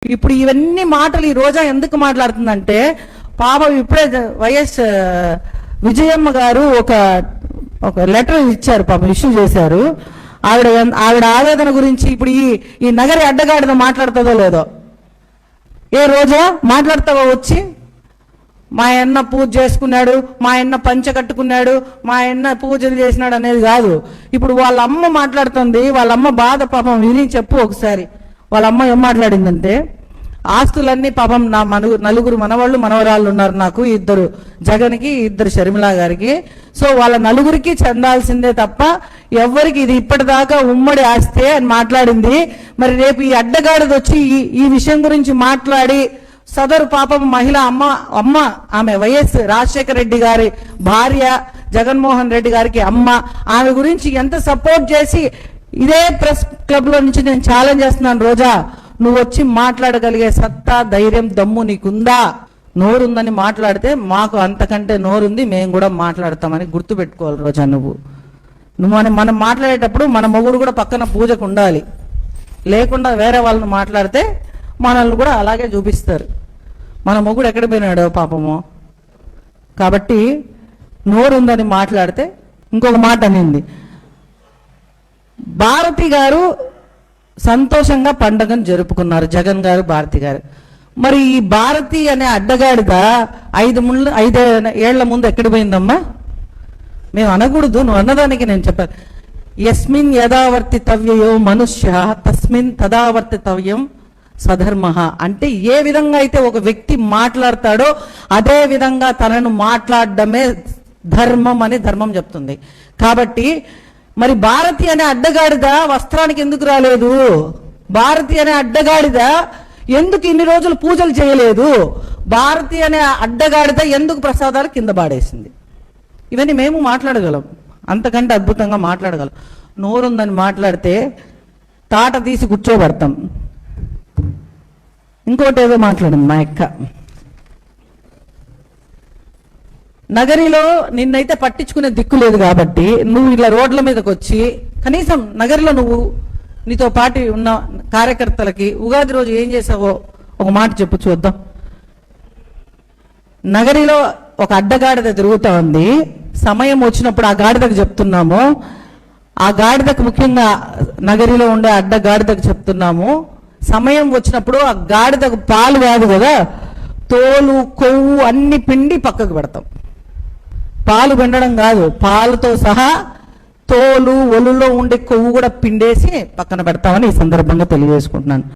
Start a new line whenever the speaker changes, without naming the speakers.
ఇప్పుడు ఇవన్నీ మాటలు ఈ రోజా ఎందుకు మాట్లాడుతుందంటే పాపం ఇప్పుడే వైఎస్ విజయమ్మ గారు ఒక లెటర్ ఇచ్చారు, పాపం ఇష్యూ చేశారు. ఆవిడ ఆవేదన గురించి ఇప్పుడు ఈ నగరి అడ్డగాడిద మాట్లాడుతుందో లేదో. ఏ రోజా మాట్లాడతావో వచ్చి మా అన్న పూజ చేసుకున్నాడు, మా అన్న పంచ కట్టుకున్నాడు, మా అన్న పూజలు చేసినాడు అనేది కాదు. ఇప్పుడు వాళ్ళ అమ్మ మాట్లాడుతుంది, వాళ్ళ అమ్మ బాధ పాపం విని చెప్పు ఒకసారి. వాళ్ళ అమ్మ ఏం మాట్లాడిందంటే, ఆస్తులన్నీ పాపం నా నలుగురు మనవాళ్ళు మనవరాళ్ళు ఉన్నారు నాకు, ఇద్దరు జగన్కి ఇద్దరు షర్మిలా గారికి. సో వాళ్ళ నలుగురికి చెందాల్సిందే తప్ప ఎవరికి ఇది ఇప్పటిదాకా ఉమ్మడి ఆస్తే అని మాట్లాడింది. మరి రేపు ఈ అడ్డగాడిది వచ్చి ఈ విషయం గురించి మాట్లాడి సదరు పాపం మహిళ అమ్మ ఆమె వైఎస్ రాజశేఖర రెడ్డి గారి భార్య, జగన్మోహన్ రెడ్డి గారికి అమ్మ, ఆమె గురించి ఎంత సపోర్ట్ చేసి ఇదే ప్రెస్ క్లబ్ లో నుంచి నేను ఛాలెంజ్ చేస్తున్నాను, రోజా నువ్వు వచ్చి మాట్లాడగలిగే సత్తా ధైర్యం దమ్ము నీకుందా? నోరుందని మాట్లాడితే మాకు అంతకంటే నోరుంది, మేము కూడా మాట్లాడతామని గుర్తుపెట్టుకోవాలి రోజా. నువ్వు మనం మాట్లాడేటప్పుడు మన మొగుడు కూడా పక్కన పూజకు ఉండాలి, లేకుండా వేరే వాళ్ళని మాట్లాడితే మనల్ని కూడా అలాగే చూపిస్తారు. మన మొగుడు ఎక్కడ పోయినాడో పాపము. కాబట్టి నోరుందని మాట్లాడితే ఇంకొక మాట అనింది, భారతి గారు సంతోషంగా పండగను జరుపుకున్నారు జగన్ గారు భారతి గారు. మరి ఈ భారతి అనే అడ్డగాడిద 5 ఏళ్ల ముందు ఎక్కడ పోయిందమ్మా? మేము అనకూడదు, నువ్వు అన్నదానికి నేను చెప్పాను. యస్మిన్ యథావర్తితవ్యయో మనుష్య తస్మిన్ తదావర్తితవ్యం సధర్మ. అంటే ఏ విధంగా అయితే ఒక వ్యక్తి మాట్లాడతాడో అదే విధంగా తనను మాట్లాడడమే ధర్మం అని ధర్మం చెప్తుంది. కాబట్టి మరి భారతి అనే అడ్డగాడిద వస్త్రానికి ఎందుకు రాలేదు? భారతి అనే అడ్డగాడిద ఎందుకు ఇన్ని రోజులు పూజలు చేయలేదు? భారతి అనే అడ్డగాడిద ఎందుకు ప్రసాదాలు కింద పాడేసింది? ఇవన్నీ మేము మాట్లాడగలం, అంతకంటే అద్భుతంగా మాట్లాడగలం. నోరుందని మాట్లాడితే తాట తీసి కూర్చోబెడతాం. ఇంకోటి ఏదో మాట్లాడింది మా అక్క, నగరిలో నిన్నైతే పట్టించుకునే దిక్కు లేదు కాబట్టి నువ్వు ఇలా రోడ్ల మీదకి వచ్చి కనీసం నగరిలో నువ్వు నీతో పాటు ఉన్న కార్యకర్తలకి ఉగాది రోజు ఏం చేసావో ఒక మాట చెప్పు చూద్దాం. నగరిలో ఒక అడ్డగాడిద తిరుగుతా ఉంది, సమయం వచ్చినప్పుడు ఆ గాడిదకు చెప్తున్నాము, ఆ గాడిదకు ముఖ్యంగా నగరిలో ఉండే అడ్డగాడిదకు చెప్తున్నాము, సమయం వచ్చినప్పుడు ఆ గాడిదకు పాలు కాదు కదా, తోలు కొవ్వు అన్ని పిండి పక్కకు పెడతాం. పాలు పిండడం కాదు, పాలతో సహా తోలు ఒలులో ఉండే కొవ్వు కూడా పిండేసి పక్కన పెడతామని ఈ సందర్భంగా తెలియజేసుకుంటున్నాను.